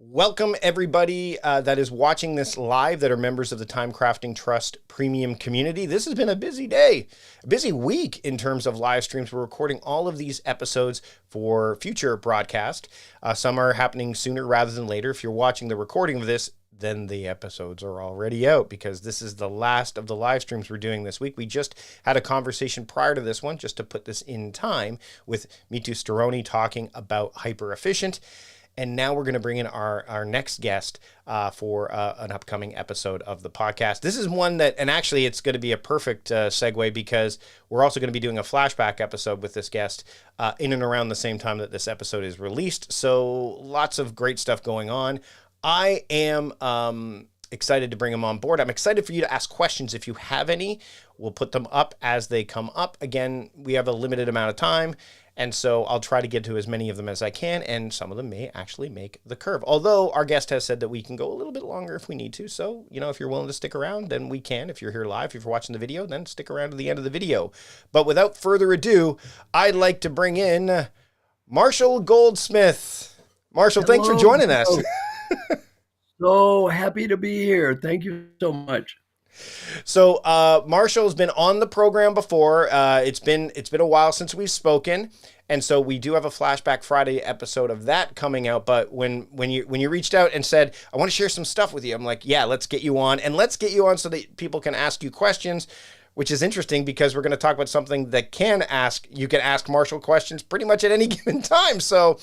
Welcome everybody that is watching this live that are members of the Time Crafting Trust Premium community. This has been a busy day, a busy week in terms of live streams. We're recording all of these episodes for future broadcast. Some are happening sooner rather than later. If you're watching the recording of this, then the episodes are already out because this is the last of the live streams we're doing this week. We just had a conversation prior to this one, just to put this in time, with Mitu Steroni talking about hyper efficient. And now we're going to bring in our next guest for an upcoming episode of the podcast. This is one that, and actually it's going to be a perfect segue because we're also going to be doing a flashback episode with this guest in and around the same time that this episode is released. So lots of great stuff going on. I am excited to bring him on board. I'm excited for you to ask questions if you have any. We'll put them up as they come up. Again, we have a limited amount of time, and so I'll try to get to as many of them as I can, and some of them may actually make the curve. Although our guest has said that we can go a little bit longer if we need to. So, if you're willing to stick around, then we can. If you're here live, if you're watching the video, then stick around to the end of the video. But without further ado, I'd like to bring in Marshall Goldsmith. Marshall, Hello. Thanks for joining us. So happy to be here. Thank you so much. So Marshall's been on the program before. It's been a while since we've spoken, and so we do have a Flashback Friday episode of that coming out. But when you reached out and said, I want to share some stuff with you, I'm like, yeah, let's get you on, and let's get you on so that people can ask you questions, which is interesting because we're going to talk about something that you can ask Marshall questions pretty much at any given time. So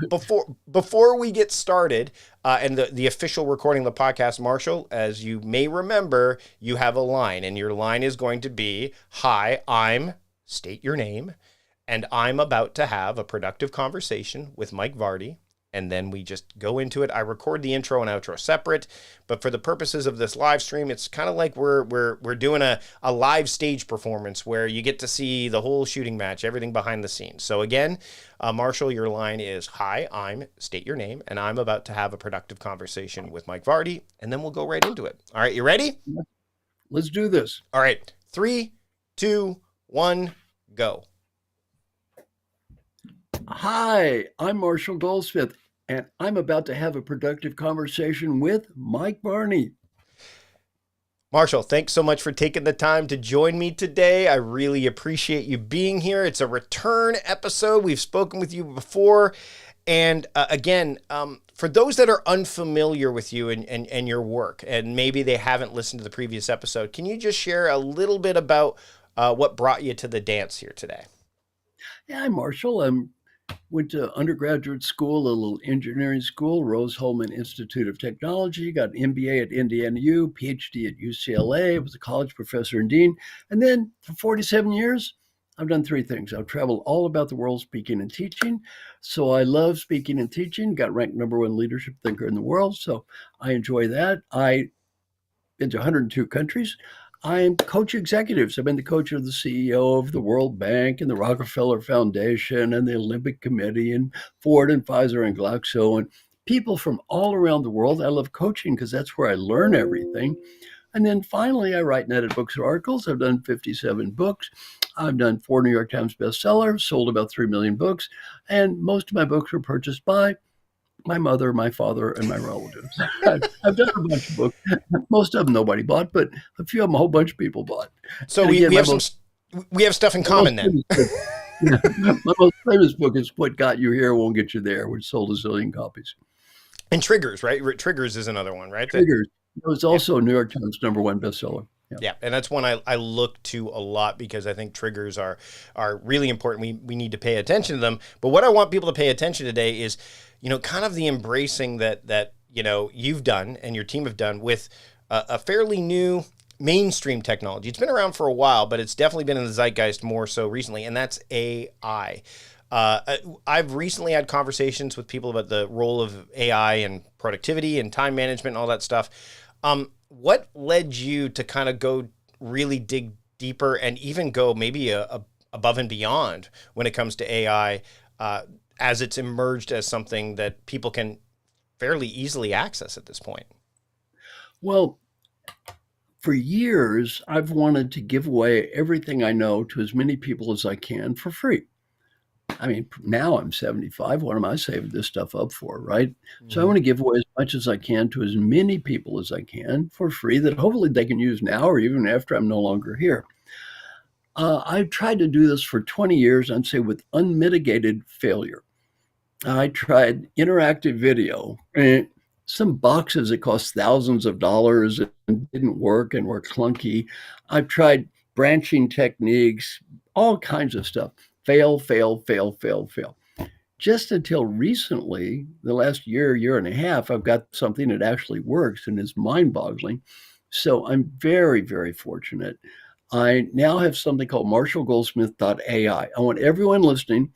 before we get started, and the official recording of the podcast, Marshall, as you may remember, you have a line, and your line is going to be, hi, state your name, and I'm about to have a productive conversation with Mike Vardy, and then we just go into it. I record the intro and outro separate, but for the purposes of this live stream, it's kind of like we're doing a live stage performance where you get to see the whole shooting match, everything behind the scenes. So again, Marshall, your line is, hi, state your name, and I'm about to have a productive conversation with Mike Vardy, and then we'll go right into it. All right, you ready? Let's do this. All right, 3, 2, 1, go. Hi, I'm Marshall Goldsmith, and I'm about to have a productive conversation with Mike Vardy. Marshall, thanks so much for taking the time to join me today. I really appreciate you being here. It's a return episode. We've spoken with you before. And again, for those that are unfamiliar with you and your work, and maybe they haven't listened to the previous episode, can you just share a little bit about what brought you to the dance here today? Yeah, I'm Marshall. Went to undergraduate school, a little engineering school, Rose-Hulman Institute of Technology, got an MBA at Indiana U, PhD at UCLA, was a college professor and dean. And then for 47 years, I've done three things. I've traveled all about the world speaking and teaching. So I love speaking and teaching, got ranked #1 leadership thinker in the world. So I enjoy that. I've been to 102 countries. I coach executives. I've been the coach of the CEO of the World Bank and the Rockefeller Foundation and the Olympic Committee and Ford and Pfizer and Glaxo and people from all around the world. I love coaching because that's where I learn everything. And then finally, I write and edit books and articles. I've done 57 books. I've done 4 New York Times bestsellers, sold about 3 million books. And most of my books were purchased by my mother, my father, and my relatives. I've done a bunch of books. Most of them nobody bought, but a few of them a whole bunch of people bought. So we have stuff in common then. My most famous book is What Got You Here Won't Get You There, which sold 1 zillion copies. And Triggers, right? Triggers is another one, right? Triggers. It was also a New York Times #1 bestseller. Yeah, and that's one I look to a lot because I think triggers are really important. We need to pay attention to them. But what I want people to pay attention today is, kind of the embracing that you've done and your team have done with a fairly new mainstream technology. It's been around for a while, but it's definitely been in the zeitgeist more so recently, and that's AI. I've recently had conversations with people about the role of AI and productivity and time management and all that stuff. What led you to kind of go really dig deeper and even go maybe above and beyond when it comes to AI as it's emerged as something that people can fairly easily access at this point? Well, for years, I've wanted to give away everything I know to as many people as I can for free. I mean, now I'm 75. What am I saving this stuff up for, right? So I Mhm. want to give away as much as I can to as many people as I can for free that hopefully they can use now or even after I'm no longer here. I've tried to do this for 20 years, I'd say with unmitigated failure. I tried interactive video, some boxes that cost thousands of dollars and didn't work and were clunky. I've tried branching techniques, all kinds of stuff. Fail, fail, fail, fail, fail. Just until recently, the last year, year and a half, I've got something that actually works and is mind boggling. So I'm very, very fortunate. I now have something called Marshall Goldsmith.ai. I want everyone listening,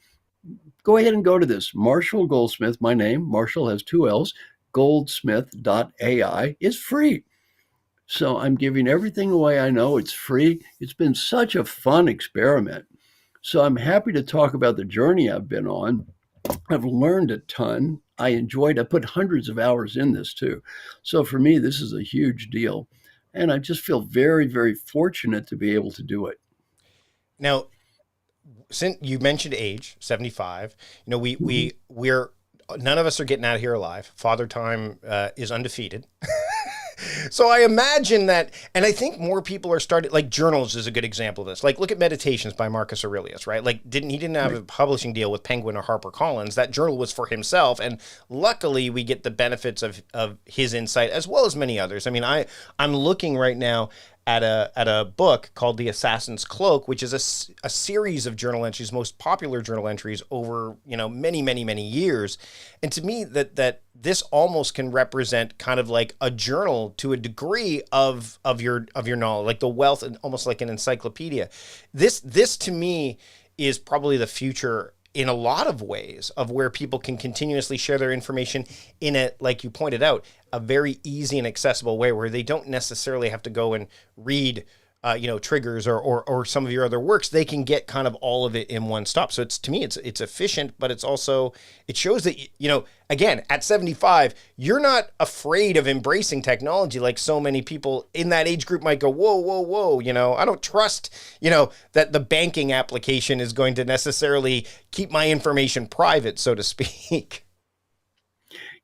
go ahead and go to this. Marshall Goldsmith, my name, Marshall has two L's, goldsmith.ai is free. So I'm giving everything away I know. It's free. It's been such a fun experiment. So I'm happy to talk about the journey I've been on. I've learned a ton. I put hundreds of hours in this too. So for me, this is a huge deal. And I just feel very, very fortunate to be able to do it. Now, since you mentioned age, 75, Mhm. we're none of us are getting out of here alive. Father Time is undefeated. So I imagine that, and I think more people are starting. Like journals is a good example of this. Like look at Meditations by Marcus Aurelius, right? Like didn't have Right. a publishing deal with Penguin or HarperCollins. That journal was for himself, and luckily we get the benefits of his insight as well as many others. I mean, I'm looking right now at a book called The Assassin's Cloak, which is a series of journal entries, most popular journal entries over many years, and to me that this almost can represent kind of like a journal to a degree of your knowledge, like the wealth, and almost like an encyclopedia. This to me is probably the future in a lot of ways of where people can continuously share their information in a, like you pointed out, a very easy and accessible way where they don't necessarily have to go and read triggers or some of your other works. They can get kind of all of it in one stop. So it's, to me, it's efficient, but it's also, it shows that, again, at 75, you're not afraid of embracing technology like so many people in that age group might go, whoa, I don't trust, that the banking application is going to necessarily keep my information private, so to speak.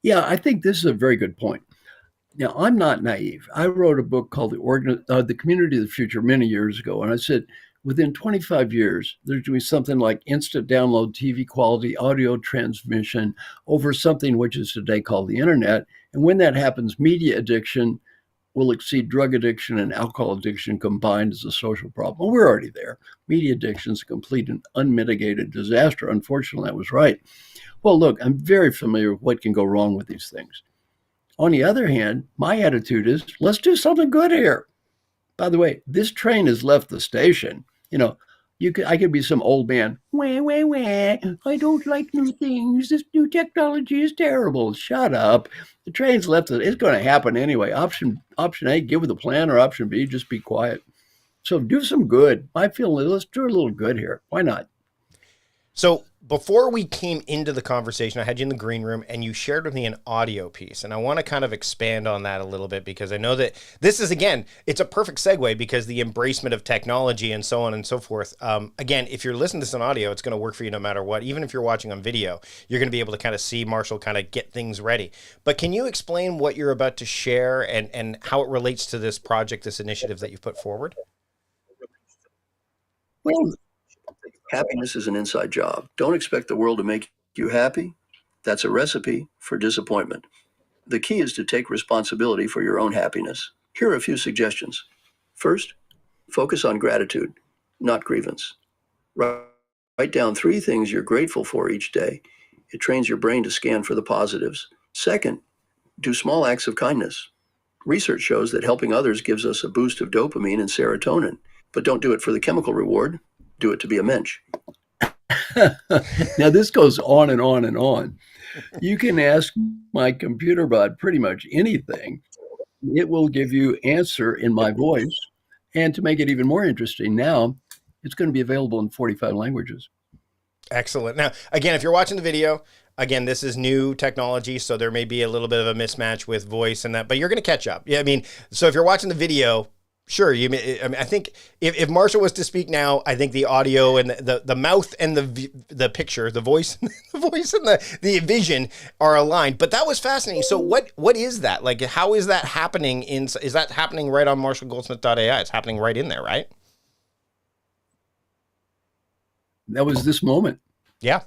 Yeah, I think this is a very good point. Now, I'm not naive. I wrote a book called The Community of the Future many years ago, and I said within 25 years, there's going to be something like instant download TV quality audio transmission over something which is today called the internet. And when that happens, media addiction will exceed drug addiction and alcohol addiction combined as a social problem. Well, we're already there. Media addiction is a complete and unmitigated disaster. Unfortunately, I was right. Well, look, I'm very familiar with what can go wrong with these things. On the other hand, my attitude is let's do something good here. By the way, this train has left the station. I could be some old man. Wah, wah, wah. I don't like new things. This new technology is terrible. Shut up. The train's left. It's going to happen anyway. Option A, give with a plan, or option B, just be quiet. So do some good. I feel let's do a little good here. Why not? So before we came into the conversation, I had you in the green room and you shared with me an audio piece. And I want to kind of expand on that a little bit because I know that this is, again, it's a perfect segue because the embracement of technology and so on and so forth. Again, if you're listening to this on audio, it's going to work for you no matter what. Even if you're watching on video, you're going to be able to kind of see Marshall kind of get things ready. But can you explain what you're about to share and how it relates to this project, this initiative that you've put forward? Well, happiness is an inside job. Don't expect the world to make you happy. That's a recipe for disappointment. The key is to take responsibility for your own happiness. Here are a few suggestions. First, focus on gratitude, not grievance. Write down three things you're grateful for each day. It trains your brain to scan for the positives. Second, do small acts of kindness. Research shows that helping others gives us a boost of dopamine and serotonin, but don't do it for the chemical reward. Do it to be a mensch. Now, this goes on and on and on. You can ask my computer bot pretty much anything. It will give you answer in my voice. And to make it even more interesting, now it's going to be available in 45 languages. Excellent. Now, again, if you're watching the video, again, this is new technology, so there may be a little bit of a mismatch with voice and that, but you're going to catch up. Yeah, I mean, so if you're watching the video, Sure. I mean, I think if Marshall was to speak now, I think the audio and the mouth and the picture, the voice, the voice and the vision are aligned. But that was fascinating. So what is that? Like, how is that happening? Is that happening right on marshallgoldsmith.ai? It's happening right in there, right? That was this moment. Yeah.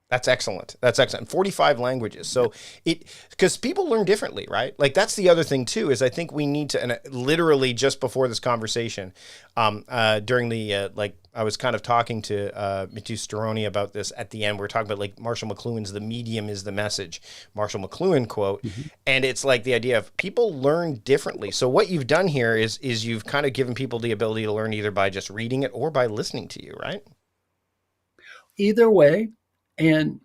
That's excellent. That's excellent. 45 languages. So because people learn differently, right? Like that's the other thing too, is I think we need to, and literally just before this conversation, during the, I was kind of talking to Mitu Steroni about this at the end. We're talking about like Marshall McLuhan's "The medium is the message," Marshall McLuhan quote. Mm-hmm. And it's like the idea of people learn differently. So what you've done here is you've kind of given people the ability to learn either by just reading it or by listening to you, right? Either way. And,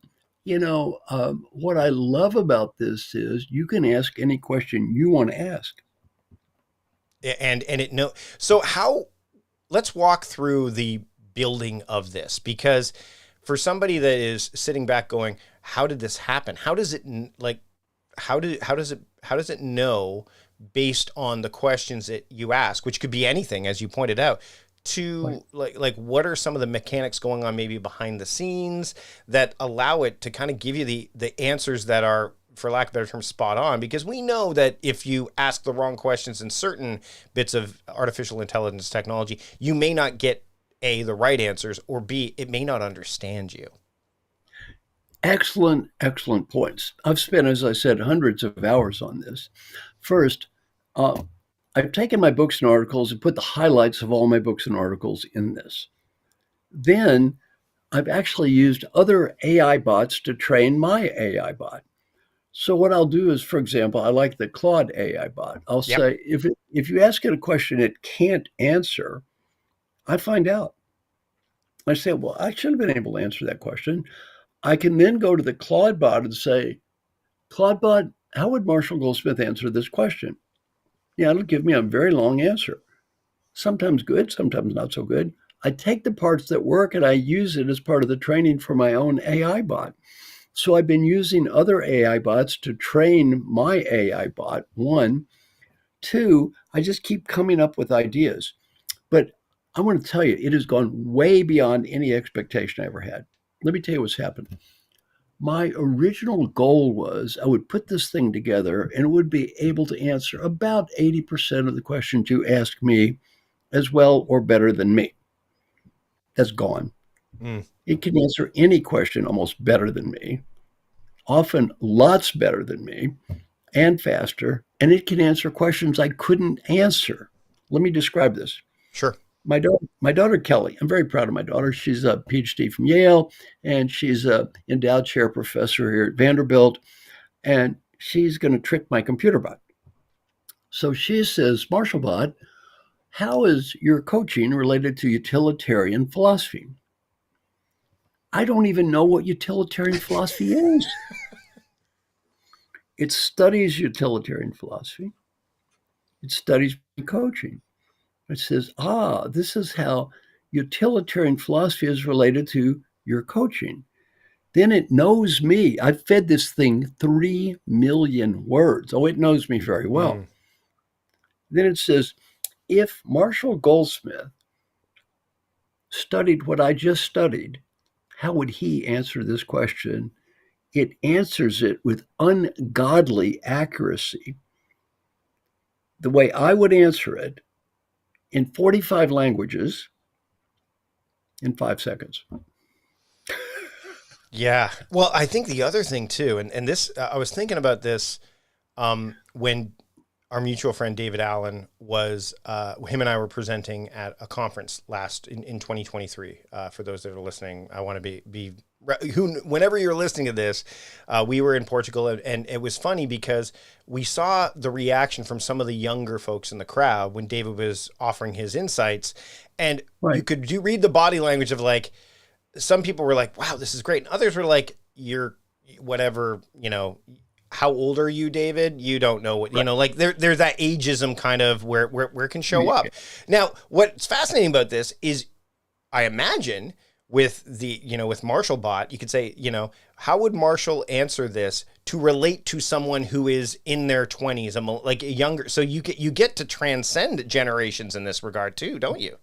what I love about this is you can ask any question you want to ask. So let's walk through the building of this, because for somebody that is sitting back going, how did this happen? How does it know based on the questions that you ask, which could be anything, as you pointed out, to like what are some of the mechanics going on maybe behind the scenes that allow it to kind of give you the answers that are, for lack of a better term, spot on? Because we know that if you ask the wrong questions in certain bits of artificial intelligence technology, you may not get A, the right answers, or B, it may not understand you. Excellent points. I've spent, as I said, hundreds of hours on this. First, I've taken my books and articles and put the highlights of all my books and articles in this. Then I've actually used other AI bots to train my AI bot. So what I'll do is, for example, I like the Claude AI bot. I'll say, if you ask it a question it can't answer, I find out. I say, well, I should have been able to answer that question. I can then go to the Claude bot and say, Claude bot, how would Marshall Goldsmith answer this question? Yeah, it'll give me a very long answer. Sometimes good, sometimes not so good. I take the parts that work and I use it as part of the training for my own AI bot. So I've been using other AI bots to train my AI bot, one. Two, I just keep coming up with ideas. But I want to tell you, it has gone way beyond any expectation I ever had. Let me tell you what's happened. My original goal was I would put this thing together and it would be able to answer about 80% of the questions you ask me as well or better than me. That's gone. It can answer any question almost better than me, often lots better than me, and faster. And it can answer questions I couldn't answer. Let me describe this. Sure. My daughter, Kelly, I'm very proud of my daughter. She's a PhD from Yale, and she's a endowed chair professor here at Vanderbilt, and she's going to trick my computer bot. So she says, Marshall bot, how is your coaching related to utilitarian philosophy? I don't even know what utilitarian philosophy is. It studies utilitarian philosophy. It studies coaching. It says, this is how utilitarian philosophy is related to your coaching. Then it knows me. I've fed this thing 3 million words. Oh, it knows me very well. Then it says, if Marshall Goldsmith studied what I just studied, how would he answer this question? It answers it with ungodly accuracy, the way I would answer it, in 45 languages in 5 seconds. Yeah. Well, I think the other thing too, and this, I was thinking about this when our mutual friend David Allen was, him and I were presenting at a conference in 2023. For those that are listening, I want to be whenever you're listening to this, we were in Portugal, and it was funny because we saw the reaction from some of the younger folks in the crowd when David was offering his insights, and you could read the body language of like, some people were like, wow, this is great. And others were like, you're whatever, how old are you, David? You don't know what, like there's that ageism kind of where it can show up. Now, what's fascinating about this is I imagine with with Marshall Bot, you could say, how would Marshall answer this to relate to someone who is in their 20s, like a younger, so you get to transcend generations in this regard too, don't you?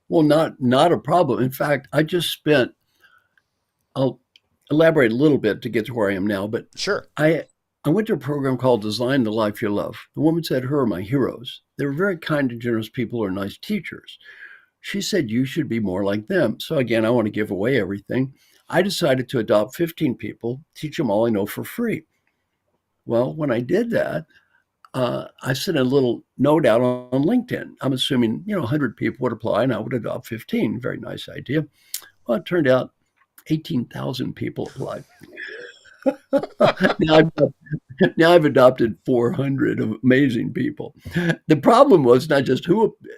Well, not a problem. In fact, I'll elaborate a little bit to get to where I am now, but Sure. I went to a program called Design the Life You Love. The woman said, "Who are my heroes? They were very kind and generous people or nice teachers." She said, "You should be more like them." So again, I want to give away everything. I decided to adopt 15 people, teach them all I know for free. Well, when I did that, I sent a little note out on LinkedIn. I'm assuming, 100 people would apply and I would adopt 15. Very nice idea. Well, it turned out 18,000 people applied. now, I've, now I've adopted 400 amazing people. The problem was not just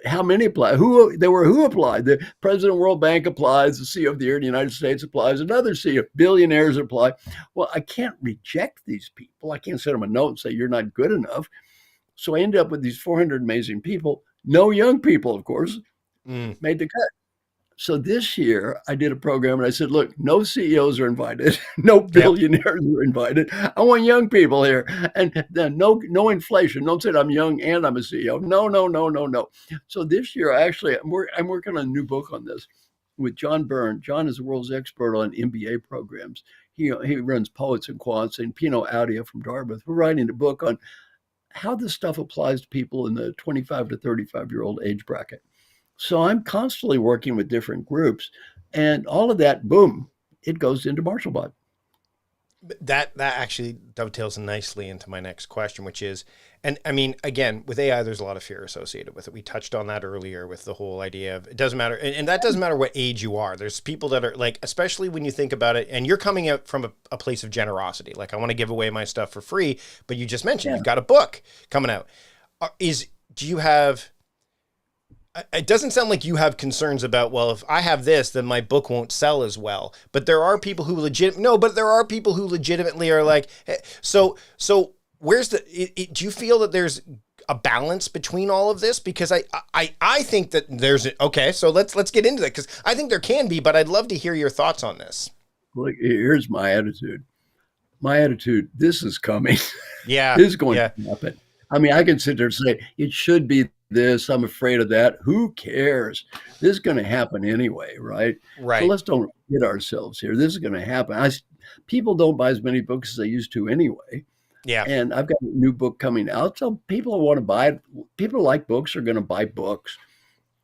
how many applied, who applied. The president of the World Bank applies, the CEO of the Year in the United States applies, another CEO, billionaires apply. Well, I can't reject these people. I can't send them a note and say, "You're not good enough." So I ended up with these 400 amazing people. No young people, of course, made the cut. So this year I did a program and I said, "Look, no CEOs are invited, no billionaires are invited. I want young people here, and then no inflation. Don't say I'm young and I'm a CEO. No, no, no, no, no." So this year, I'm working on a new book on this with John Byrne. John is the world's expert on MBA programs. He runs Poets and Quants, and Pino Audia from Dartmouth. We're writing a book on how this stuff applies to people in the 25 to 35-year-old age bracket. So I'm constantly working with different groups, and all of that, boom, it goes into MarshallBot. That actually dovetails nicely into my next question, which is, and I mean, again, with AI, there's a lot of fear associated with it. We touched on that earlier with the whole idea of it doesn't matter. And that doesn't matter what age you are. There's people that are like, especially when you think about it, and you're coming out from a place of generosity. Like, I want to give away my stuff for free, but you just mentioned you've got a book coming out. Do you have, it doesn't sound like you have concerns about, well, if I have this, then my book won't sell as well. But there are people who legitimately are like, hey, so where's do you feel that there's a balance between all of this? Because I think that okay, so let's get into that, because I think there can be, but I'd love to hear your thoughts on this. Look, here's my attitude. This is coming. Yeah. This is going to happen. I mean, I can sit there and say, it should be this, I'm afraid of that. Who cares? This is going to happen anyway, right? Right. So let's don't kid ourselves here. This is going to happen. People don't buy as many books as they used to anyway. Yeah. And I've got a new book coming out. So people who want to buy it, people who like books are going to buy books,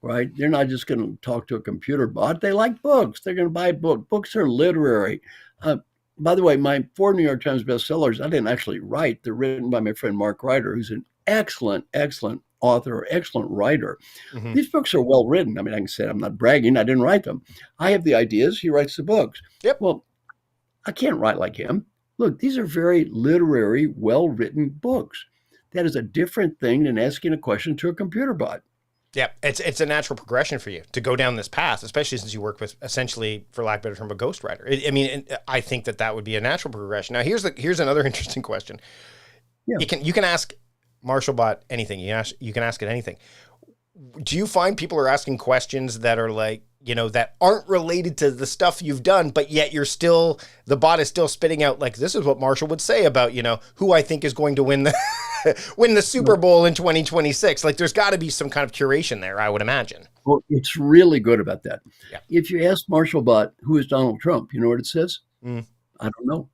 right? They're not just going to talk to a computer bot. They like books. They're going to buy a book. Books are literary. By the way, my 4 New York Times bestsellers, I didn't actually write. They're written by my friend Mark Ryder, who's an excellent author, excellent writer. Mm-hmm. These books are well written. I mean, I can say I'm not bragging. I didn't write them. I have the ideas. He writes the books. Yep. Well, I can't write like him. Look, these are very literary, well-written books. That is a different thing than asking a question to a computer bot. Yeah, it's a natural progression for you to go down this path, especially since you work with, essentially, for lack of a better term, a ghostwriter. I think that would be a natural progression. Now, here's another interesting question. Yeah. You can ask MarshallBot anything. You can ask it anything. Do you find people are asking questions that are like, that aren't related to the stuff you've done, but yet the bot is still spitting out, like, this is what Marshall would say about, who I think is going to win the Super Bowl in 2026. Like, there's got to be some kind of curation there, I would imagine. Well, it's really good about that. Yeah. If you ask MarshallBot, who is Donald Trump, you know what it says? I don't know.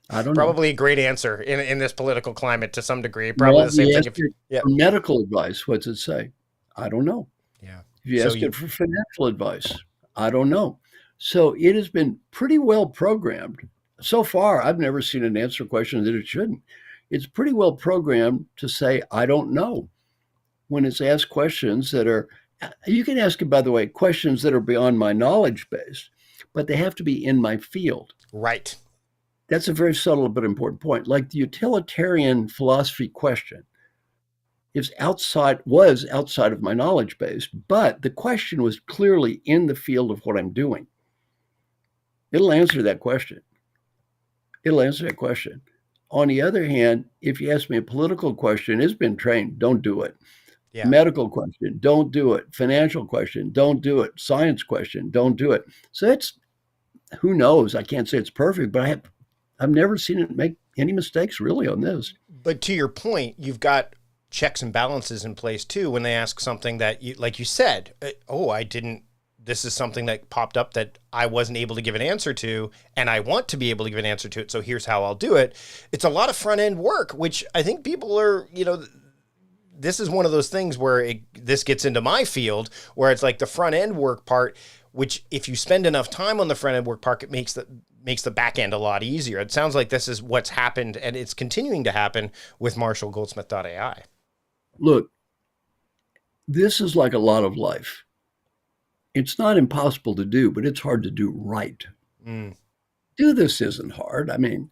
I don't Probably know. A great answer in this political climate to some degree. Probably the same thing. For medical advice, what's it say? I don't know. Yeah. If you ask it for financial advice, I don't know. So it has been pretty well programmed. So far, I've never seen an answer question that it shouldn't. It's pretty well programmed to say, I don't know. When it's asked questions that are, you can ask it, by the way, questions that are beyond my knowledge base, but they have to be in my field. Right. That's a very subtle but important point. Like the utilitarian philosophy question was outside of my knowledge base, but the question was clearly in the field of what I'm doing. It'll answer that question. On the other hand, if you ask me a political question, it's been trained, don't do it. Yeah. Medical question, don't do it. Financial question, don't do it. Science question, don't do it. So it's, who knows? I can't say it's perfect, but I've never seen it make any mistakes really on this. But to your point, you've got checks and balances in place too when they ask something that you, like you said, oh, I didn't, this is something that popped up that I wasn't able to give an answer to, and I want to be able to give an answer to it. So here's how I'll do it. It's a lot of front end work, which I think people are, this is one of those things where this gets into my field where it's like the front end work part, which if you spend enough time on the front end work part, it makes the back end a lot easier. It sounds like this is what's happened, and it's continuing to happen with Marshall Goldsmith.ai. Look, this is like a lot of life. It's not impossible to do, but it's hard to do right. Mm. Do this isn't hard. I mean,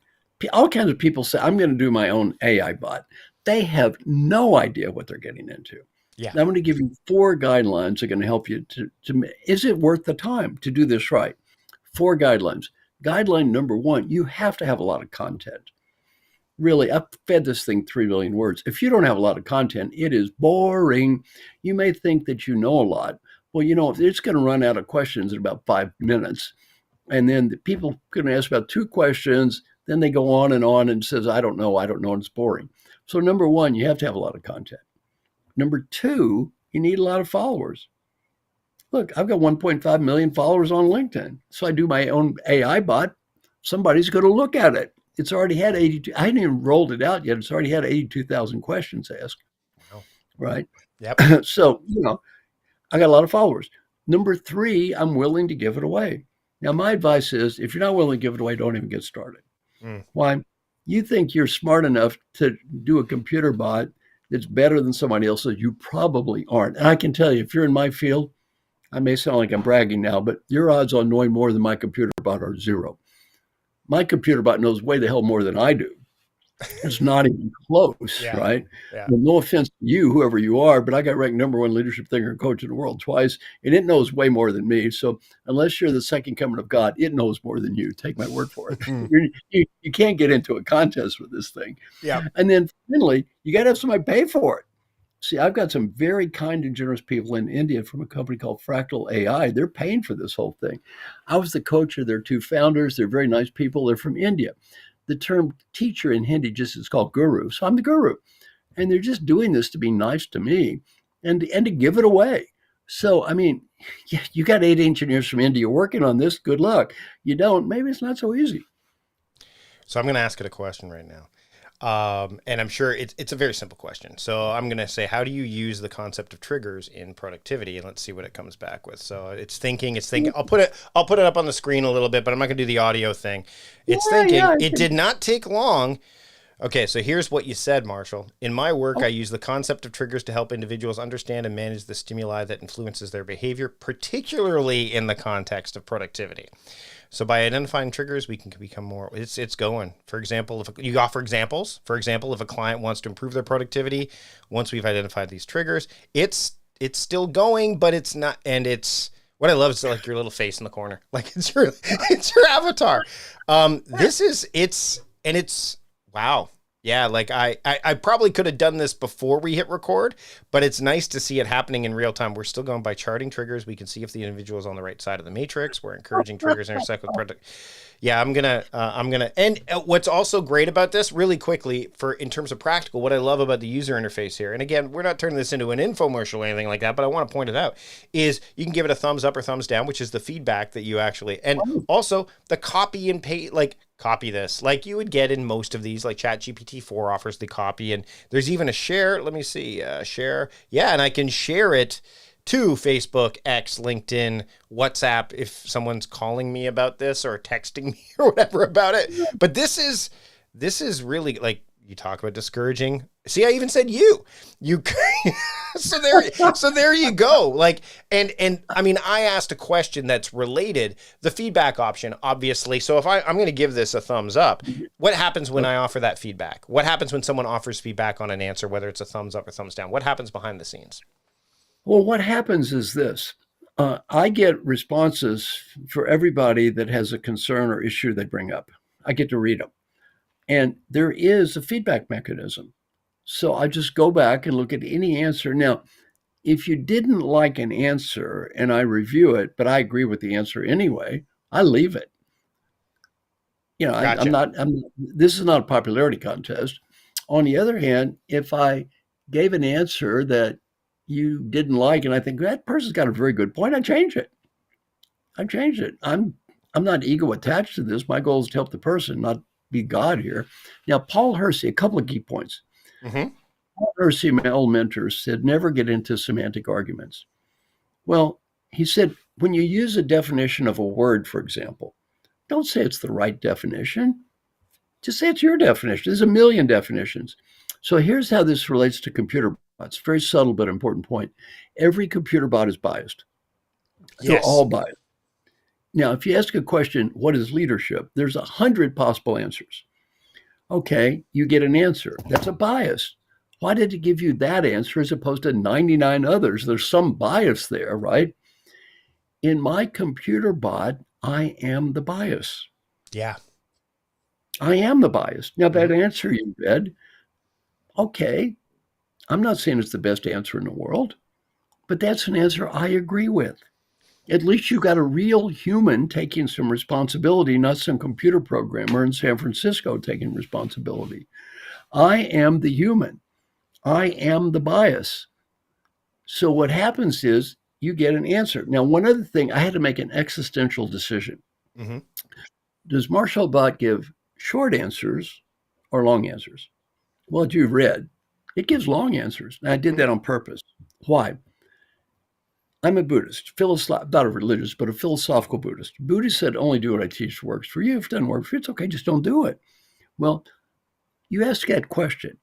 all kinds of people say, I'm going to do my own AI bot. They have no idea what they're getting into. Yeah. Now, I'm going to give you 4 guidelines that are going to help you to is it worth the time to do this right? 4 guidelines. Guideline number 1, you have to have a lot of content. Really, I've fed this thing 3 million words. If you don't have a lot of content, it is boring. You may think that you know a lot. Well, it's going to run out of questions in about 5 minutes. And then the people are going to ask about 2 questions. Then they go on and says, I don't know, and it's boring. So number 1, you have to have a lot of content. Number 2, you need a lot of followers. Look, I've got 1.5 million followers on LinkedIn. So I do my own AI bot. Somebody's going to look at it. It's already had 82. I hadn't even rolled it out yet. It's already had 82,000 questions asked. Wow. Right. Yep. So, I got a lot of followers. Number 3, I'm willing to give it away. Now, my advice is if you're not willing to give it away, don't even get started. Mm. Why? You think you're smart enough to do a computer bot that's better than somebody else's, you probably aren't. And I can tell you, if you're in my field, I may sound like I'm bragging now, but your odds on knowing more than my computer bot are 0. My computer bot knows way the hell more than I do. It's not even close, Yeah. right? Yeah. Well, no offense to you, whoever you are, but I got ranked #1 leadership thinker and coach in the world twice, and it knows way more than me. So unless you're the second coming of God, it knows more than you. Take my word for it. You can't get into a contest with this thing. Yeah. And then finally, you got to have somebody pay for it. See, I've got some very kind and generous people in India from a company called Fractal AI. They're paying for this whole thing. I was the coach of their 2 founders. They're very nice people. They're from India. The term teacher in Hindi just is called guru. So I'm the guru. And they're just doing this to be nice to me and to give it away. So, I mean, you got 8 engineers from India working on this. Good luck. You don't, maybe it's not so easy. So I'm going to ask it a question right now. And I'm sure it's a very simple question. So I'm going to say, how do you use the concept of triggers in productivity? And let's see what it comes back with. So it's thinking. I'll put it up on the screen a little bit, but I'm not going to do the audio thing. It's thinking. It did not take long. Okay, so here's what you said, Marshall. In my work, I use the concept of triggers to help individuals understand and manage the stimuli that influences their behavior, particularly in the context of productivity. So by identifying triggers, we can become more, it's going. For example, if you offer examples, if a client wants to improve their productivity, once we've identified these triggers, it's still going, but it's not, and it's, what I love is like your little face in the corner. Like it's your avatar. Wow. Yeah, like I probably could have done this before we hit record, but it's nice to see it happening in real time. We're still going by charting triggers. We can see if the individual is on the right side of the matrix. We're encouraging triggers intersect with product. Yeah, I'm gonna. And what's also great about this, really quickly, in terms of practical, what I love about the user interface here, and again, we're not turning this into an infomercial or anything like that, but I want to point it out, is you can give it a thumbs up or thumbs down, which is the feedback that you actually, and also the copy and paste, like copy this, like you would get in most of these, like ChatGPT 4 offers the copy, and there's even a share. Let me see, share. Yeah, and I can share it to Facebook, X, LinkedIn, WhatsApp, if someone's calling me about this or texting me or whatever about it. But this is really, like, you talk about discouraging. See, I even said you so there you go. Like, and I mean, I asked a question that's related, the feedback option, obviously. So if I'm going to give this a thumbs up, what happens when I offer that feedback? What happens when someone offers feedback on an answer, whether it's a thumbs up or thumbs down? What happens behind the scenes? Well, what happens is this. I get responses for everybody that has a concern or issue they bring up. I get to read them. And there is a feedback mechanism. So I just go back and look at any answer. Now, if you didn't like an answer and I review it, but I agree with the answer anyway, I leave it. I'm Gotcha. not, this is not a popularity contest. On the other hand, if I gave an answer that you didn't like and I think that person's got a very good point, I change it. I changed it. I'm not ego attached to this. My goal is to help the person, not be God here. Now, Paul Hersey, a couple of key points. Hmm. Paul Hersey, my old mentor, said never get into semantic arguments. Well, he said when you use a definition of a word, for example, don't say it's the right definition. Just say it's your definition. There's a million definitions. So here's how this relates to computer bots. Very subtle but important point. Every computer bot is biased. They're Yes. all biased. Now, if you ask a question, what is leadership? There's 100 possible answers. Okay, you get an answer. That's a bias. Why did it give you that answer as opposed to 99 others? There's some bias there, right? In my computer bot, I am the bias. Yeah. I am the bias. Now, Mhm. that answer you read, okay, I'm not saying it's the best answer in the world, but that's an answer I agree with. At least you got a real human taking some responsibility, not some computer programmer in San Francisco taking responsibility. I am the human. I am the bias. So what happens is you get an answer. Now, one other thing, I had to make an existential decision. Hmm. Does Marshall Bot give short answers or long answers? Well, you've read, it gives long answers. And I did that on purpose. Why? I'm a Buddhist, not a religious, but a philosophical Buddhist. Buddhists said, only do what I teach works for you. If it doesn't work for you, it's okay, just don't do it. Well, you ask that question.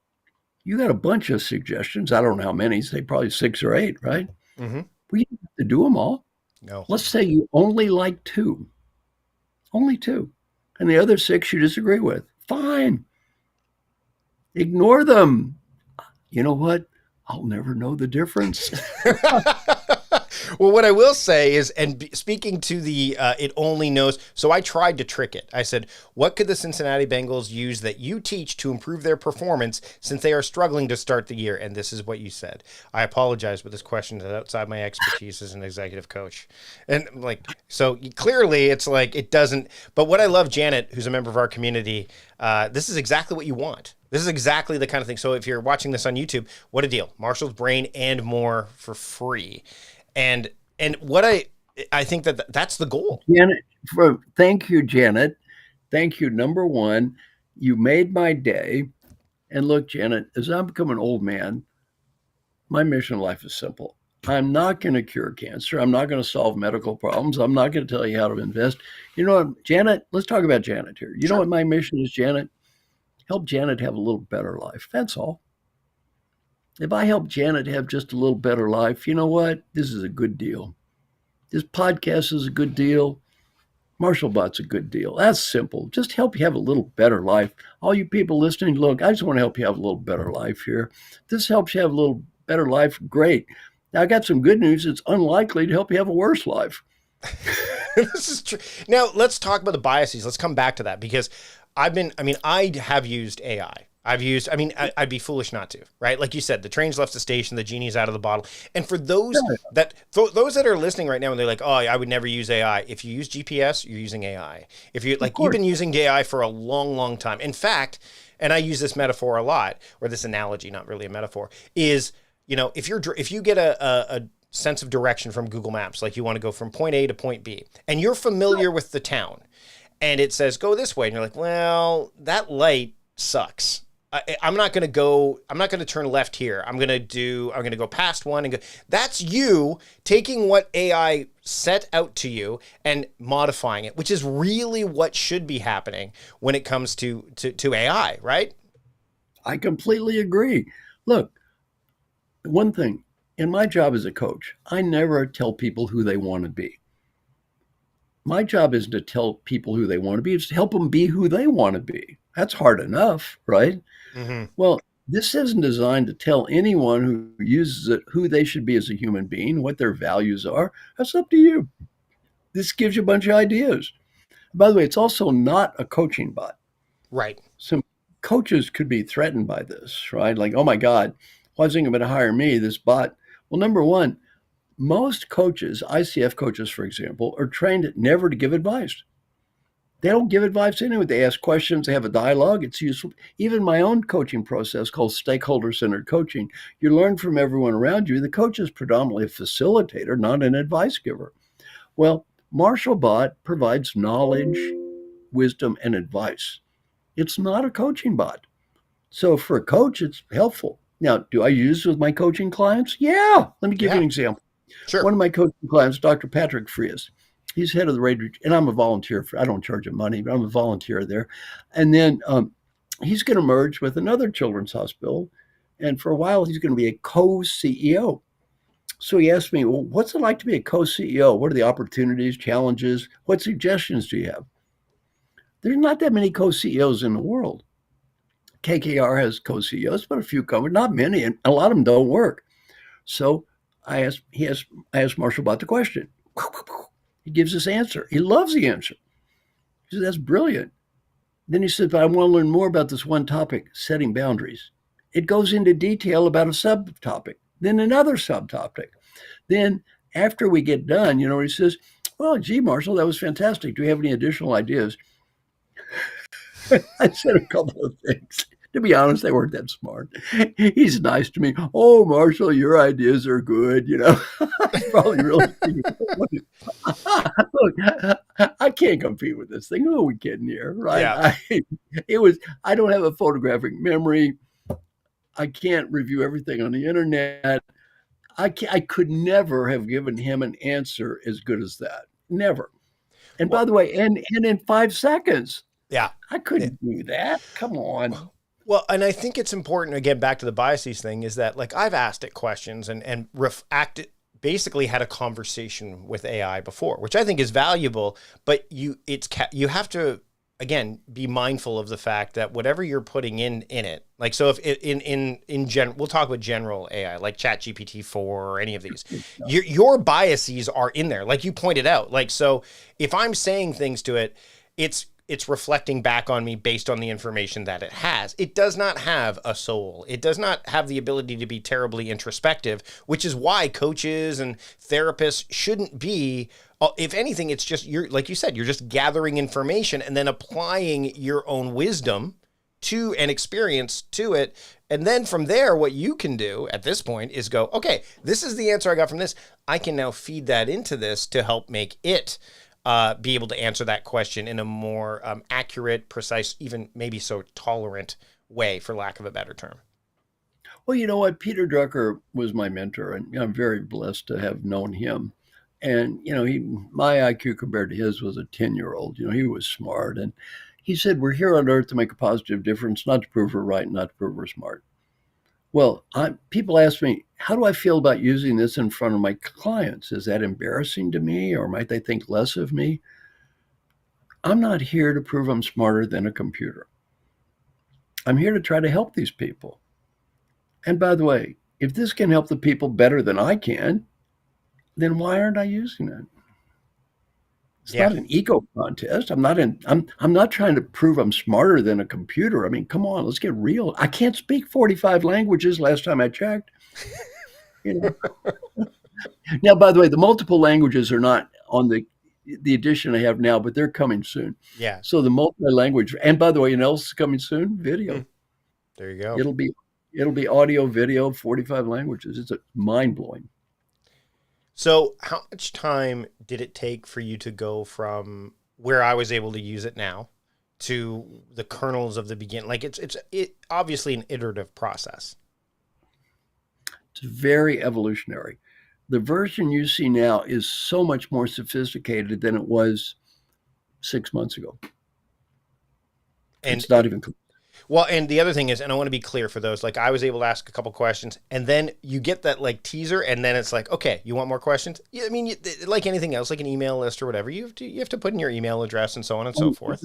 You got a bunch of suggestions. I don't know how many, say probably 6 or 8, right? Hmm. Well, you don't have to do them all. No. Let's say you only like only two, and the other 6 you disagree with. Fine. Ignore them. You know what? I'll never know the difference. Well, what I will say is, and speaking to the it only knows, so I tried to trick it. I said, what could the Cincinnati Bengals use that you teach to improve their performance since they are struggling to start the year? And this is what you said. I apologize, but this question is outside my expertise as an executive coach. And like, so clearly it's like, it doesn't, but what I love, Janet, who's a member of our community, this is exactly what you want. This is exactly the kind of thing. So if you're watching this on YouTube, what a deal. Marshall's Brain and more for free. And what I think that's the goal. Janet, thank you, Janet. Thank you. Number one, you made my day. And look, Janet, as I become an old man, my mission in life is simple. I'm not going to cure cancer. I'm not going to solve medical problems. I'm not going to tell you how to invest. You know what, Janet? Let's talk about Janet here. You know Sure. what my mission is, Janet? Help Janet have a little better life. That's all. If I help Janet have just a little better life, you know what? This is a good deal. This podcast is a good deal. Marshall Bot's a good deal. That's simple. Just help you have a little better life. All you people listening, look, I just want to help you have a little better life here. This helps you have a little better life. Great. Now, I got some good news. It's unlikely to help you have a worse life. This is true. Now let's talk about the biases. Let's come back to that because I have used AI. I'd be foolish not to, right? Like you said, the train's left the station, the genie's out of the bottle. And for those those that are listening right now and they're like, oh, I would never use AI. If you use GPS, you're using AI. If you like, you've been using AI for a long, long time. In fact, and I use this metaphor a lot, or this analogy, not really a metaphor, is, if you get a sense of direction from Google Maps, like you want to go from point A to point B, and you're familiar with the town, and it says go this way, and you're like, well, that light sucks. I'm not going to turn left here. I'm going to go past one and go. That's you taking what AI set out to you and modifying it, which is really what should be happening when it comes to AI, right? I completely agree. Look, one thing in my job as a coach, I never tell people who they want to be. My job isn't to tell people who they want to be, it's to help them be who they want to be. That's hard enough, right? Mm-hmm. Well, this isn't designed to tell anyone who uses it who they should be as a human being, what their values are. That's up to you. This gives you a bunch of ideas. By the way, it's also not a coaching bot. Right. So coaches could be threatened by this, right? Like, oh my God, why is anyone going to hire me, this bot? Well, number one, most coaches, ICF coaches, for example, are trained never to give advice. They don't give advice anyway. They ask questions, they have a dialogue. It's useful. Even my own coaching process called stakeholder centered coaching, you learn from everyone around you. The coach is predominantly a facilitator, not an advice giver. Well, Marshall Bot provides knowledge, wisdom, and advice. It's not a coaching bot. So for a coach, it's helpful. Now, do I use it with my coaching clients? Yeah. Let me give you an example. Sure. One of my coaching clients, Dr. Patrick Frias, he's head of the radio, and I'm a volunteer. I don't charge him money, but I'm a volunteer there. And then he's going to merge with another children's hospital. And for a while, he's going to be a co-CEO. So he asked me, well, what's it like to be a co-CEO? What are the opportunities, challenges? What suggestions do you have? There's not that many co-CEOs in the world. KKR has co-CEOs, but a few companies, not many, and a lot of them don't work. So I asked Marshall about the question. He gives this answer. He loves the answer. He said, that's brilliant. Then he said, but I want to learn more about this one topic, setting boundaries. It goes into detail about a subtopic, then another subtopic. Then after we get done, he says, well, gee, Marshall, that was fantastic. Do you have any additional ideas? I said a couple of things. To be honest, they weren't that smart. He's nice to me. Oh, Marshall, your ideas are good. Probably really. Look, I can't compete with this thing. Who are we kidding here, right? Yeah. I don't have a photographic memory. I can't review everything on the internet. I could never have given him an answer as good as that. Never. And by the way, and in 5 seconds. Yeah. I couldn't do that. Come on. Well, and I think it's important, again, back to the biases thing, is that like I've asked it questions and basically had a conversation with AI before, which I think is valuable, but you have to, again, be mindful of the fact that whatever you're putting in it, like, so if in general, we'll talk about general AI, like ChatGPT-4 or any of these, your biases are in there, like you pointed out. Like, so if I'm saying things to it, it's reflecting back on me based on the information that it has. It does not have a soul. It does not have the ability to be terribly introspective, which is why coaches and therapists shouldn't be. If anything, it's just, like you said, you're just gathering information and then applying your own wisdom to and experience to it. And then from there, what you can do at this point is go, okay, this is the answer I got from this. I can now feed that into this to help make it be able to answer that question in a more accurate, precise, even maybe so tolerant way, for lack of a better term. Well, you know what? Peter Drucker was my mentor, and I'm very blessed to have known him. And, my IQ compared to his was a 10-year-old. He was smart. And he said, we're here on earth to make a positive difference, not to prove we're right, not to prove we're smart. Well, people ask me, how do I feel about using this in front of my clients? Is that embarrassing to me, or might they think less of me? I'm not here to prove I'm smarter than a computer. I'm here to try to help these people. And by the way, if this can help the people better than I can, then why aren't I using it? It's not an ego contest. I'm not trying to prove I'm smarter than a computer. I mean, come on, let's get real. I can't speak 45 languages last time I checked. Now, by the way, the multiple languages are not on the edition I have now, but they're coming soon. Yeah. So the multi-language, and by the way, else is coming soon? Video. There you go. It'll be audio, video, 45 languages. It's mind-blowing. So how much time did it take for you to go from where I was able to use it now to the kernels of the beginning? Like it's obviously an iterative process. It's very evolutionary. The version you see now is so much more sophisticated than it was 6 months ago. And it's not even complete. Well, and the other thing is, and I want to be clear for those, like I was able to ask a couple questions and then you get that like teaser and then it's like, okay, you want more questions? Yeah, I mean, like anything else, like an email list or whatever, you have to put in your email address and so on and so forth.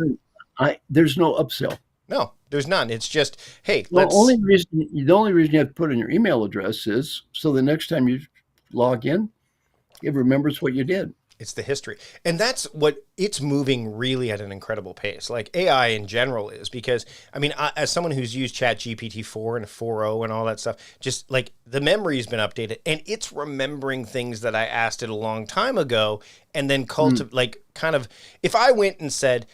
There's no upsell. No, there's none. It's just, hey, the only reason you have to put in your email address is so the next time you log in, it remembers what you did. It's the history. And that's what it's moving really at an incredible pace. Like AI in general is because, I mean, as someone who's used Chat GPT 4 and 4.0 and all that stuff, just like the memory's been updated and it's remembering things that I asked it a long time ago. And then like kind of, if I went and said,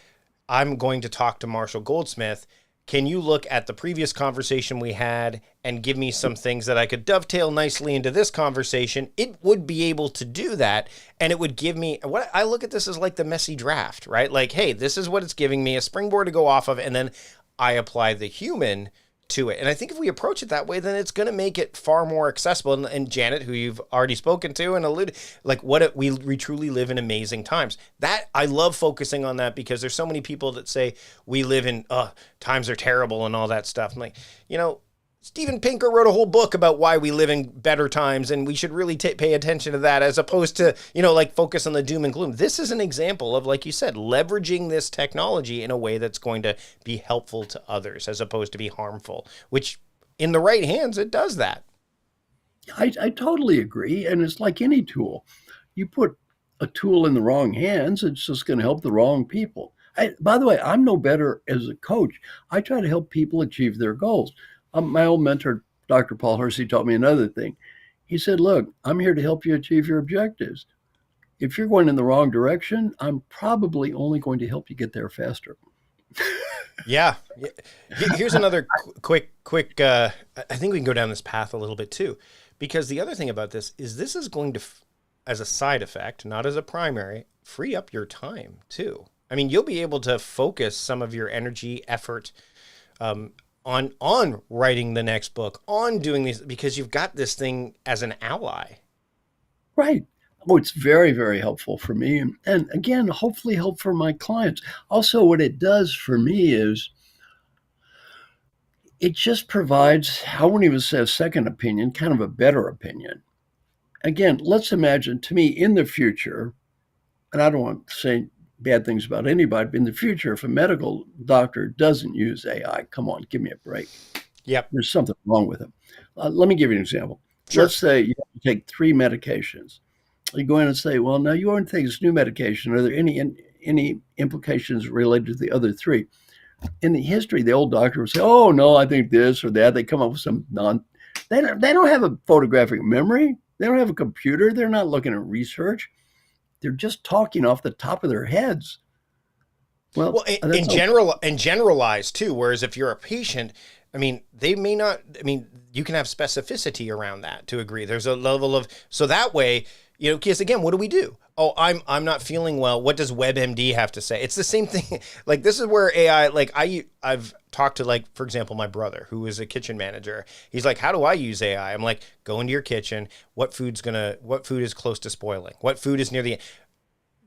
I'm going to talk to Marshall Goldsmith, can you look at the previous conversation we had and give me some things that I could dovetail nicely into this conversation? It would be able to do that. And it would give me, what I look at this as like the messy draft, right? Like, hey, this is what it's giving me, a springboard to go off of. And then I apply the human to it. And I think if we approach it that way, then it's going to make it far more accessible. And Janet, who you've already spoken to and alluded, like we truly live in amazing times. That I love focusing on that because there's so many people that say we live in times are terrible and all that stuff. I'm like, Steven Pinker wrote a whole book about why we live in better times, and we should really pay attention to that as opposed to, like focus on the doom and gloom. This is an example of, like you said, leveraging this technology in a way that's going to be helpful to others as opposed to be harmful, which in the right hands, it does that. I totally agree. And it's like any tool. You put a tool in the wrong hands, it's just going to help the wrong people. By the way, I'm no better as a coach. I try to help people achieve their goals. My old mentor, Dr. Paul Hersey, taught me another thing. He said, look, I'm here to help you achieve your objectives. If you're going in the wrong direction, I'm probably only going to help you get there faster. Yeah. Here's another quick, I think we can go down this path a little bit too, because the other thing about this is going to, as a side effect, not as a primary, free up your time too. I mean, you'll be able to focus some of your energy, effort, on writing the next book, on doing these, because you've got this thing as an ally. Right. Oh, it's very, very helpful for me. And again, hopefully help for my clients. Also, what it does for me is it just provides, I wouldn't even say a second opinion, kind of a better opinion. Again, let's imagine, to me, in the future, and I don't want to say bad things about anybody, but in the future, if a medical doctor doesn't use AI, come on, give me a break. Yep. There's something wrong with him. Let me give you an example. Sure. Let's say you have to take 3 medications. You go in and say, well, now you want to take this new medication. Are there any implications related to the other 3? In the history, the old doctor would say, oh, no, I think this or that. They come up with some they don't have a photographic memory. They don't have a computer. They're not looking at research. They're just talking off the top of their heads. Well, and generalized too. Whereas if you're a patient, I mean, they may not. I mean, you can have specificity around that to agree. There's a level of, so that way, because again, what do we do? Oh, I'm not feeling well. What does WebMD have to say? It's the same thing. Like, this is where AI, like I've talked to, like, for example, my brother who is a kitchen manager. He's like, how do I use AI? I'm like, go into your kitchen. What food is close to spoiling? What food is near the,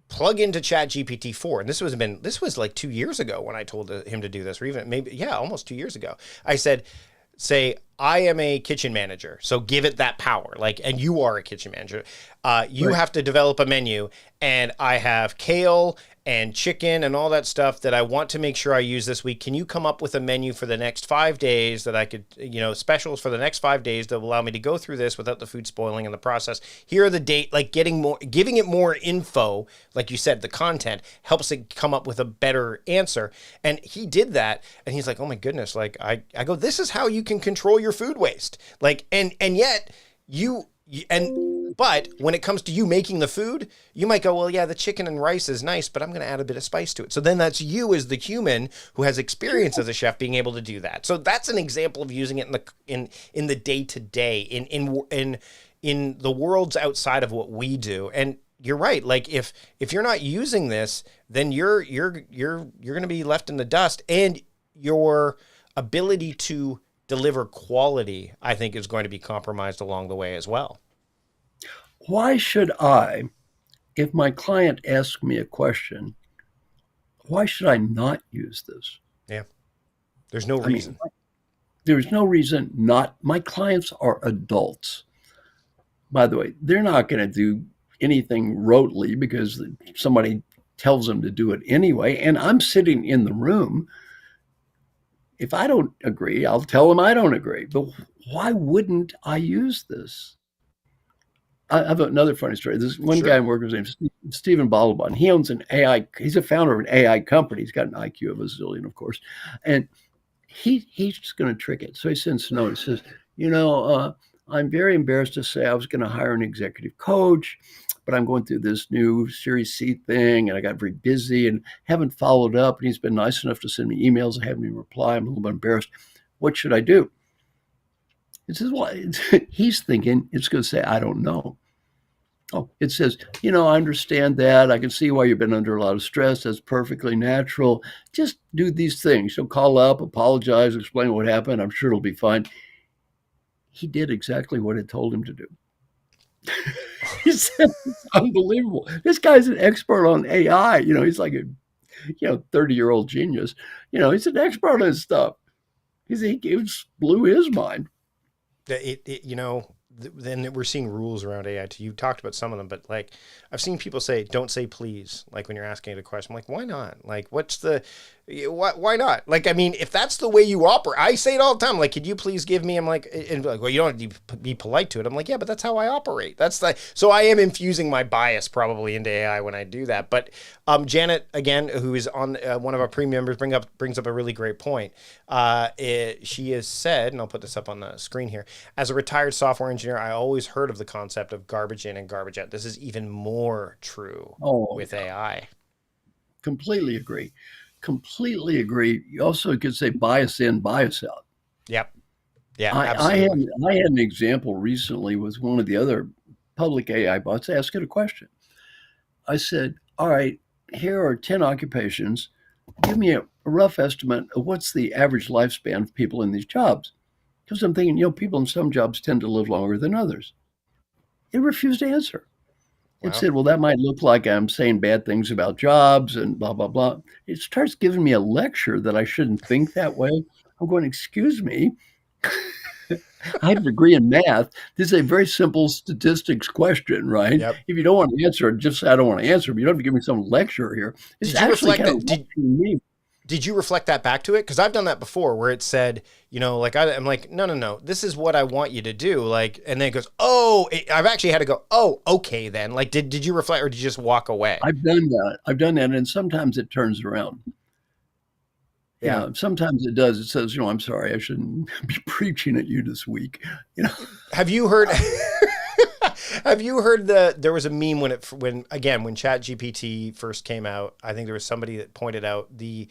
plug into Chat GPT 4. And this was like 2 years ago when I told him to do this, or even maybe, almost 2 years ago. I said, say, I am a kitchen manager, so give it that power. Like, and you are a kitchen manager. You have to develop a menu, and I have kale and chicken and all that stuff that I want to make sure I use this week. Can you come up with a menu for the next 5 days that I could, specials for the next 5 days that will allow me to go through this without the food spoiling in the process? Here are the date, like giving it more info, like you said, the content helps it come up with a better answer. And he did that, and he's like, oh my goodness, like I go, this is how you can control your food waste. Like, and yet but when it comes to you making the food, you might go, well, yeah, the chicken and rice is nice, but I'm going to add a bit of spice to it. So then that's you as the human who has experience as a chef being able to do that. So that's an example of using it in the day to day, in the worlds outside of what we do. And you're right. Like, if you're not using this, then you're going to be left in the dust, and your ability to deliver quality, I think, is going to be compromised along the way as well. Why should I, if my client asks me a question, why should I not use this? Yeah. There's no reason. There's no reason not. My clients are adults. By the way, they're not going to do anything rotely because somebody tells them to do it anyway. And I'm sitting in the room. If I don't agree, I'll tell them I don't agree. But why wouldn't I use this? I have another funny story. There's one guy Sure. I'm working with named Stephen Balaban. He owns an AI. He's a founder of an AI company. He's got an IQ of a zillion, of course, and he's just going to trick it. So he sends a note. He says, you know, I'm very embarrassed to say I was going to hire an executive coach, but I'm going through this new Series C thing, and I got very busy and haven't followed up. And he's been nice enough to send me emails. I haven't even replied. I'm a little bit embarrassed. What should I do? He says, well, he's thinking it's going to say, I don't know. Oh, it says, I understand that. I can see why you've been under a lot of stress. That's perfectly natural. Just do these things. So call up, apologize, explain what happened. I'm sure it'll be fine. He did exactly what it told him to do. He said, it's unbelievable. This guy's an expert on AI. He's like a 30-year-old genius. He's an expert on this stuff. He blew his mind. Then we're seeing rules around AI too. You talked about some of them, but like I've seen people say, don't say please, like when you're asking it a question. I'm like, why not? Like, why not? Like, I mean, if that's the way you operate, I say it all the time. Like, could you please give me? I'm like, and like, well, you don't have to be polite to it. I'm like, yeah, but that's how I operate. So I am infusing my bias probably into AI when I do that. But Janet, again, who is on one of our premium members, brings up a really great point. She has said, and I'll put this up on the screen here, as a retired software engineer, I always heard of the concept of garbage in and garbage out. This is even more true with AI. Completely agree. Completely agree. You also could say bias in, bias out. Yep. Yeah, I had absolutely. an example recently with one of the other public AI bots. Ask it a question. I said, all right, here are 10 occupations. Give me a rough estimate of what's the average lifespan of people in these jobs. Because I'm thinking, people in some jobs tend to live longer than others. It refused to answer. It Wow. said, well, that might look like I'm saying bad things about jobs and blah, blah, blah. It starts giving me a lecture that I shouldn't think that way. I'm going, excuse me. I have a degree in math. This is a very simple statistics question, right? Yep. If you don't want to answer it, just say, I don't want to answer, but you don't have to give me some lecture here. It's Did you actually reflect kind of that? lecturing me. Did you reflect that back to it? Because I've done that before, where it said, like I'm like, no, this is what I want you to do, like, and then it goes, I've actually had to go, okay, then, like, did you reflect or did you just walk away? I've done that. And sometimes it turns around. Yeah. Yeah, sometimes it does. It says, I'm sorry, I shouldn't be preaching at you this week. Have you heard? Have you heard there was a meme when ChatGPT first came out? I think there was somebody that pointed out the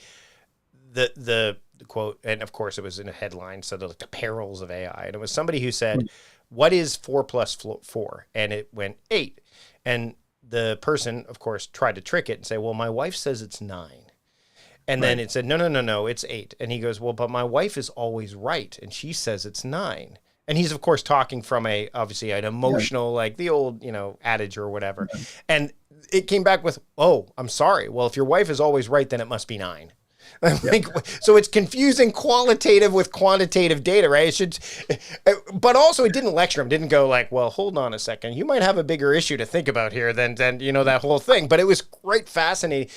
quote, and of course it was in a headline, so the perils of AI, and it was somebody who said, "What is 4 plus 4?" And it went 8, and the person, of course, tried to trick it and say, "Well, my wife says it's 9." And then it said, no, it's 8. And he goes, well, but my wife is always right. And she says it's 9. And he's, of course, talking from obviously an emotional, like the old, adage or whatever. And it came back with, oh, I'm sorry. Well, if your wife is always right, then it must be 9. Like, so it's confusing qualitative with quantitative data, right? It should, but also it didn't lecture him. Didn't go like, well, hold on a second. You might have a bigger issue to think about here than that whole thing. But it was quite fascinating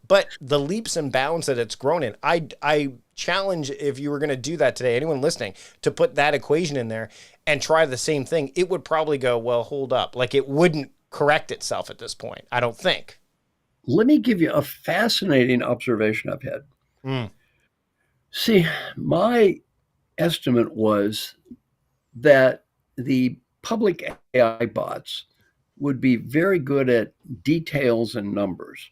but the leaps and bounds that it's grown in. I challenge, if you were going to do that today, anyone listening, to put that equation in there and try the same thing. It would probably go, well, hold up. Like it wouldn't correct itself at this point, I don't think. Let me give you a fascinating observation I've had. Mm. See, my estimate was that the public AI bots would be very good at details and numbers,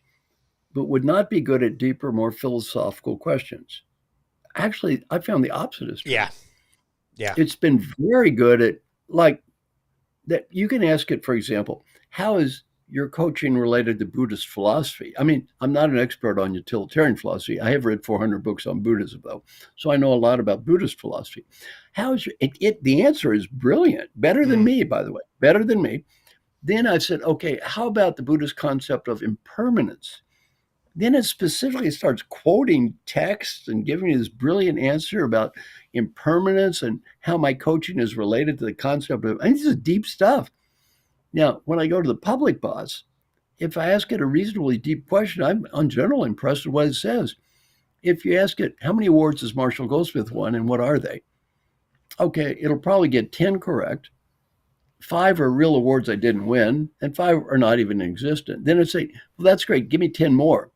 but would not be good at deeper, more philosophical questions. Actually, I found the opposite is true. Yeah. Yeah. It's been very good at, like, that you can ask it, for example, how is your coaching related to Buddhist philosophy? I mean, I'm not an expert on utilitarian philosophy. I have read 400 books on Buddhism, though, so I know a lot about Buddhist philosophy. How is the answer is brilliant, better than me, by the way, better than me. Then I said, okay, how about the Buddhist concept of impermanence? Then it specifically starts quoting texts and giving me this brilliant answer about impermanence and how my coaching is related to the concept of, this is deep stuff. Now, when I go to the public bots, if I ask it a reasonably deep question, I'm in general impressed with what it says. If you ask it, how many awards has Marshall Goldsmith won and what are they? Okay, it'll probably get 10 correct. 5 are real awards I didn't win, and 5 are not even existent. Then I'd say, well, that's great. Give me 10 more.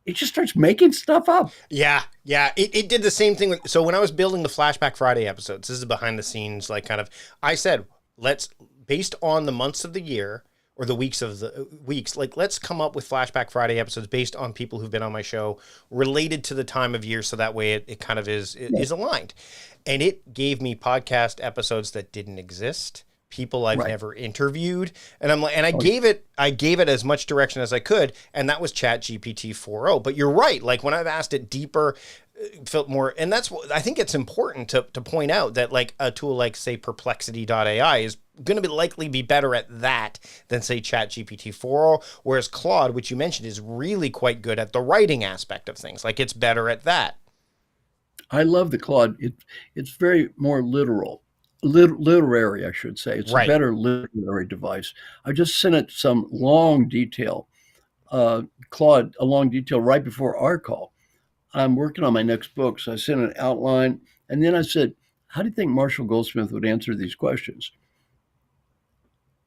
It just starts making stuff up. Yeah, yeah. It did the same thing. So when I was building the Flashback Friday episodes, this is behind the scenes, like kind of, I said, based on the months of the year or the weeks of the weeks, like let's come up with Flashback Friday episodes based on people who've been on my show related to the time of year. So that way it kind of is aligned. And it gave me podcast episodes that didn't exist, people I've never interviewed. And I'm like, and I gave it as much direction as I could. And that was Chat GPT 4.0. But you're right. Like when I've asked it deeper, felt more, and that's what I think it's important to point out that like a tool like say perplexity.ai is going to likely be better at that than say Chat GPT 4.0. Whereas Claude, which you mentioned, is really quite good at the writing aspect of things. Like it's better at that. I love the Claude. It's very more literary, I should say. It's a better literary device. I just sent it some long detail, Claude, a long detail right before our call. I'm working on my next book, so I sent an outline, and then I said, how do you think Marshall Goldsmith would answer these questions?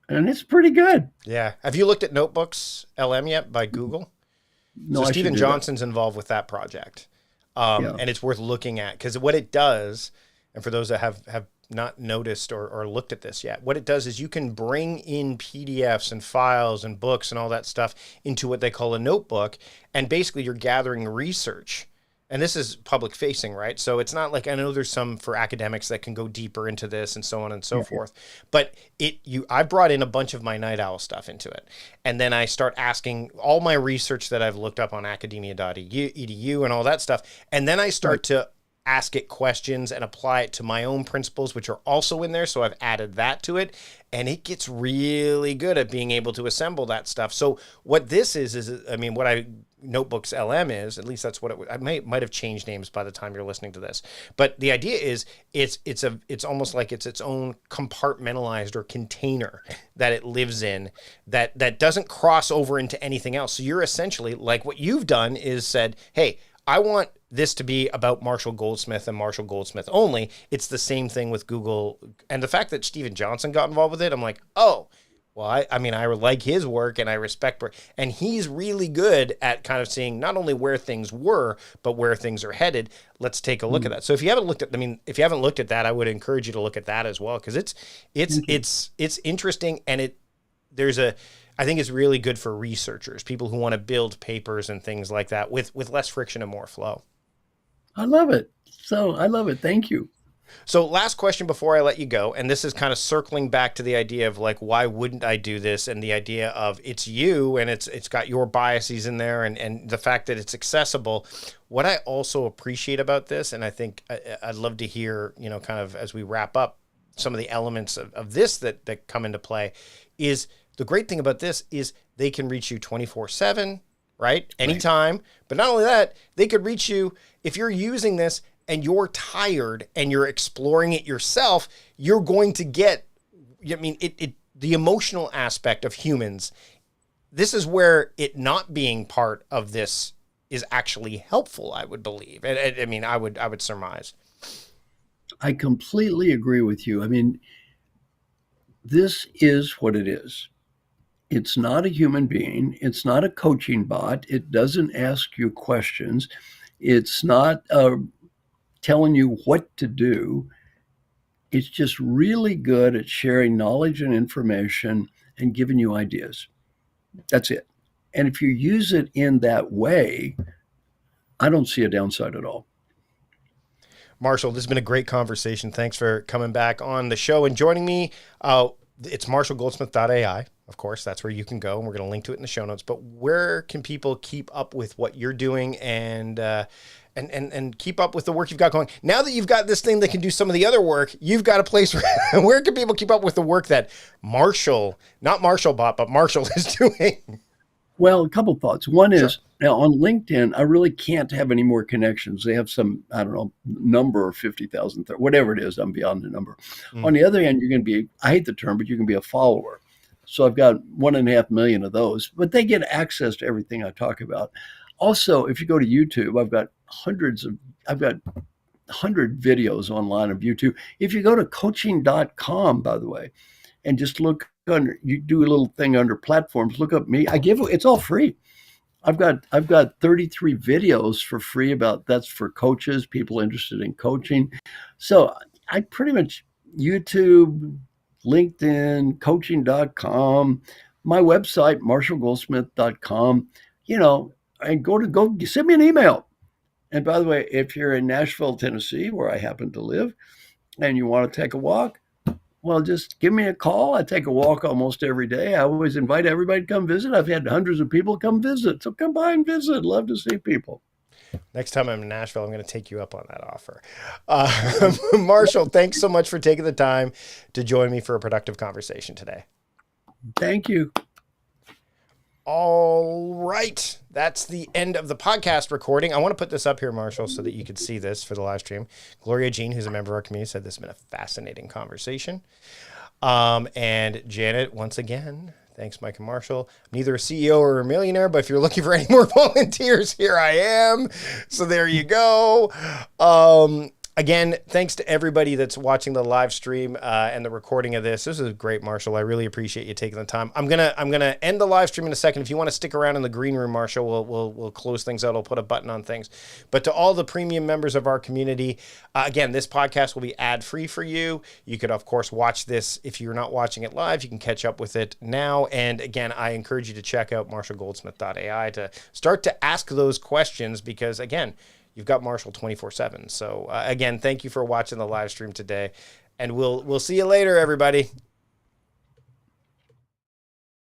And it's pretty good. Yeah. Have you looked at Notebooks LM yet by Google? No, so Stephen Johnson's involved with that project. And it's worth looking at because what it does, and for those that have not noticed or looked at this yet, what it does is you can bring in PDFs and files and books and all that stuff into what they call a notebook. And basically you're gathering research. And this is public facing, right? So it's not like, I know there's some for academics that can go deeper into this and so on and so forth. But I brought in a bunch of my Night Owl stuff into it. And then I start asking all my research that I've looked up on academia.edu and all that stuff. And then I start to ask it questions and apply it to my own principles, which are also in there. So I've added that to it. And it gets really good at being able to assemble that stuff. So what this is, I mean, what Notebooks LM is, at least that's what I might have changed names by the time you're listening to this. But the idea is it's almost like it's its own compartmentalized or container that it lives in that doesn't cross over into anything else. So you're essentially like what you've done is said, hey, I want this to be about Marshall Goldsmith and Marshall Goldsmith only. It's the same thing with Google. And the fact that Stephen Johnson got involved with it, I'm like, oh, well, I mean, I like his work and I respect work. And he's really good at kind of seeing not only where things were, but where things are headed. Let's take a look at that. So if you haven't looked at that, I would encourage you to look at that as well. Cause it's interesting. And I think it's really good for researchers, people who want to build papers and things like that with less friction and more flow. I love it. Thank you. So last question before I let you go, and this is kind of circling back to the idea of like, why wouldn't I do this? And the idea of it's you and it's got your biases in there and the fact that it's accessible. What I also appreciate about this, and I think I'd love to hear, kind of as we wrap up some of the elements of this that come into play is the great thing about this is they can reach you 24/7, right? Anytime. Right. But not only that, they could reach you if you're using this and you're tired and you're exploring it yourself, you're going to get, the emotional aspect of humans. This is where it not being part of this is actually helpful, I would believe. I would surmise. I completely agree with you. I mean, this is what it is. It's not a human being. It's not a coaching bot. It doesn't ask you questions. It's not telling you what to do. It's just really good at sharing knowledge and information and giving you ideas. That's it. And if you use it in that way, I don't see a downside at all. Marshall, this has been a great conversation. Thanks for coming back on the show and joining me. It's marshallgoldsmith.ai. Of course, that's where you can go, and we're going to link to it in the show notes. But where can people keep up with what you're doing and keep up with the work you've got going? Now that you've got this thing that can do some of the other work, you've got a place where can people keep up with the work that Marshall, not MarshallBot, but Marshall is doing? Well, a couple thoughts. One is, now on LinkedIn, I really can't have any more connections. They have some, I don't know, number, 50,000, whatever it is, I'm beyond the number. On the other hand, you're going to be, I hate the term, but you can be a follower. So I've got 1.5 million of those, but they get access to everything I talk about. Also, if you go to YouTube, I've got 100 videos online of YouTube. If you go to coaching.com, by the way, and just look under. You do a little thing under platforms. Look up me. It's all free. I've got 33 videos for free that's for coaches, people interested in coaching. So I pretty much YouTube, LinkedIn, coaching.com, my website, marshallgoldsmith.com, and go send me an email. And by the way, if you're in Nashville, Tennessee, where I happen to live, and you want to take a walk, well, just give me a call. I take a walk almost every day. I always invite everybody to come visit. I've had hundreds of people come visit. So come by and visit. Love to see people. Next time I'm in Nashville, I'm going to take you up on that offer. Marshall, thanks so much for taking the time to join me for a productive conversation today. Thank you. All right. That's the end of the podcast recording. I want to put this up here, Marshall, so that you can see this for the live stream. Gloria Jean, who's a member of our community, said this has been a fascinating conversation. And Janet, once again, thanks, Mike and Marshall. I'm neither a CEO or a millionaire, but if you're looking for any more volunteers, here I am. So there you go. Again, thanks to everybody that's watching the live stream and the recording of this. This is great, Marshall. I really appreciate you taking the time. I'm gonna end the live stream in a second. If you want to stick around in the green room, Marshall, we'll close things out. I'll put a button on things. But to all the premium members of our community, again, this podcast will be ad-free for you. You could, of course, watch this if you're not watching it live. You can catch up with it now. And again, I encourage you to check out marshallgoldsmith.ai to start to ask those questions because, again, you've got Marshall 24/7. So again, thank you for watching the live stream today, and we'll see you later, everybody.